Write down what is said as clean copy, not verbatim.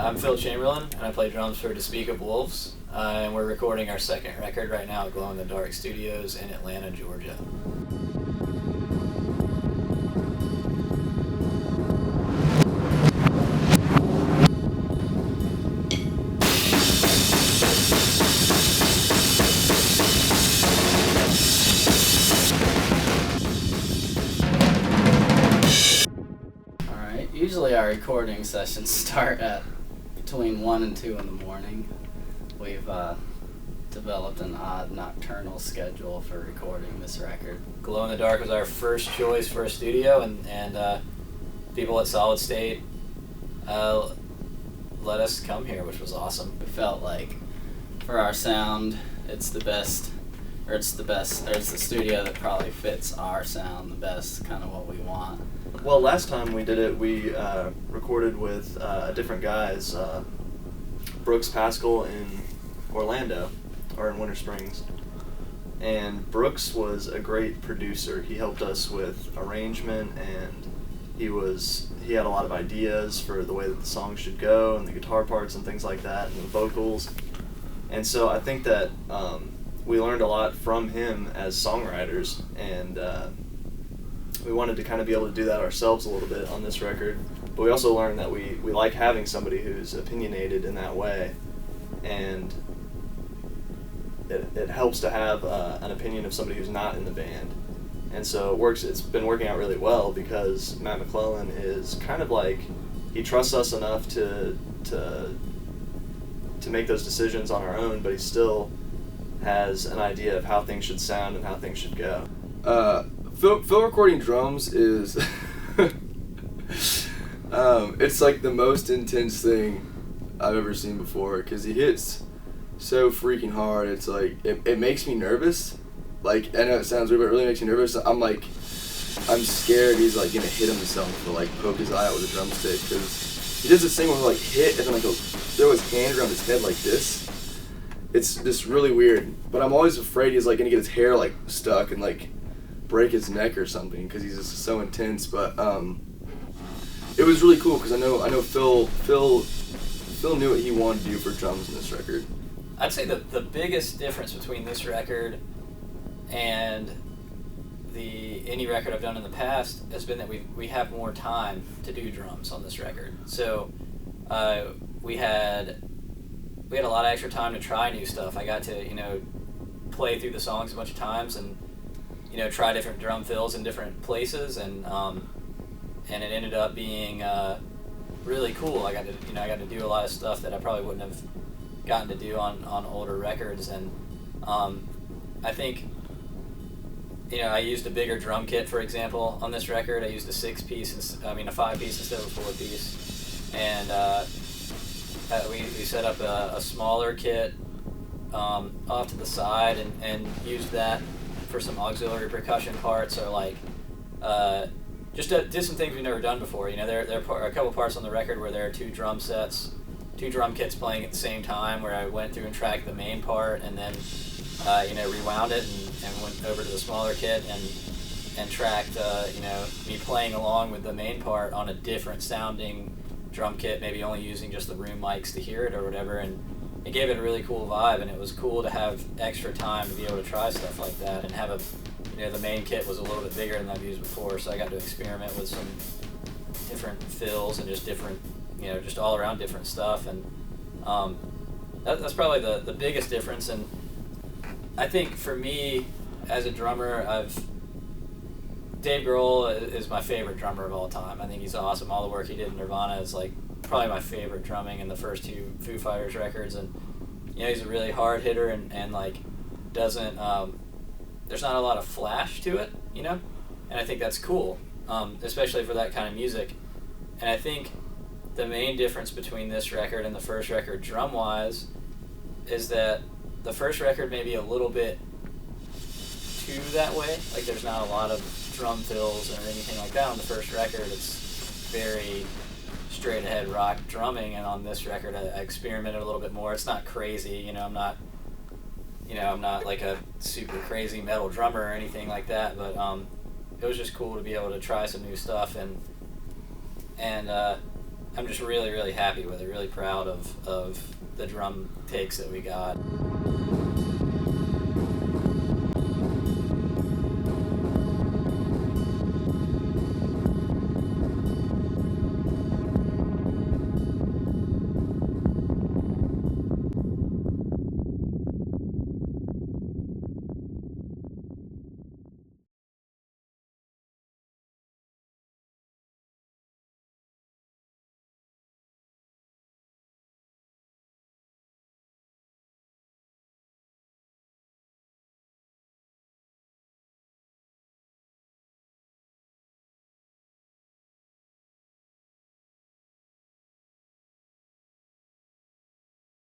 I'm Phil Chamberlain, and I play drums for To Speak of Wolves, and we're recording our second record right now at Glow in the Dark Studios in Atlanta, Georgia. Usually our recording sessions start at between 1 and 2 in the morning. We've developed an odd nocturnal schedule for recording this record. Glow in the Dark was our first choice for a studio, and people at Solid State let us come here, which was awesome. We felt like for our sound, it's the studio that probably fits our sound the best, kind of what we want. Well, last time we did it, we recorded with different guys, Brooks Pascal in Orlando, or in Winter Springs. And Brooks was a great producer. He helped us with arrangement, and he had a lot of ideas for the way that the song should go, and the guitar parts and things like that, and the vocals. And so I think that we learned a lot from him as songwriters, and we wanted to kind of be able to do that ourselves a little bit on this record. But we also learned that we like having somebody who's opinionated in that way, and it helps to have an opinion of somebody who's not in the band. And so it's been working out really well, because Matt McClellan is kind of like, he trusts us enough to make those decisions on our own, but he still has an idea of how things should sound and how things should go. Phil recording drums is it's like the most intense thing I've ever seen before, because he hits so freaking hard. It's like it makes me nervous. Like, I know it sounds weird, but it really makes me nervous. I'm scared he's like gonna hit himself or like poke his eye out with a drumstick, because he does this thing where he'll like hit and then like he'll throw his hand around his head like this. It's just really weird, but I'm always afraid he's like gonna get his hair like stuck and like break his neck or something, because he's just so intense. But it was really cool, because I know Phil knew what he wanted to do for drums in this record. I'd say the biggest difference between this record and any record I've done in the past has been that we have more time to do drums on this record. So we had a lot of extra time to try new stuff. I got to play through the songs a bunch of times and try different drum fills in different places, and it ended up being really cool. I got to do a lot of stuff that I probably wouldn't have gotten to do on older records, and I think I used a bigger drum kit, for example, on this record. I used a 5-piece instead of a 4-piece, and we set up a smaller kit off to the side and used that for some auxiliary percussion parts, or like just did some things we've never done before. There are a couple parts on the record where there are two drum kits playing at the same time, where I went through and tracked the main part, and then rewound it and went over to the smaller kit and tracked me playing along with the main part on a different sounding drum kit, maybe only using just the room mics to hear it or whatever, and it gave it a really cool vibe. And it was cool to have extra time to be able to try stuff like that, and have the main kit was a little bit bigger than I've used before, so I got to experiment with some different fills and just different, just all around different stuff. And that's probably the biggest difference. And I think for me as a drummer, Dave Grohl is my favorite drummer of all time. I think he's awesome. All the work he did in Nirvana is like probably my favorite drumming in the first two Foo Fighters records. And he's a really hard hitter, and like doesn't there's not a lot of flash to it, and I think that's cool, especially for that kind of music. And I think the main difference between this record and the first record drum-wise is that the first record may be a little bit too that way. Like, there's not a lot of drum fills or anything like that on the first record. It's very straight ahead rock drumming, and on this record I experimented a little bit more. It's not crazy, I'm not like a super crazy metal drummer or anything like that, but it was just cool to be able to try some new stuff, and I'm just really, really happy with it. Really proud of the drum takes that we got.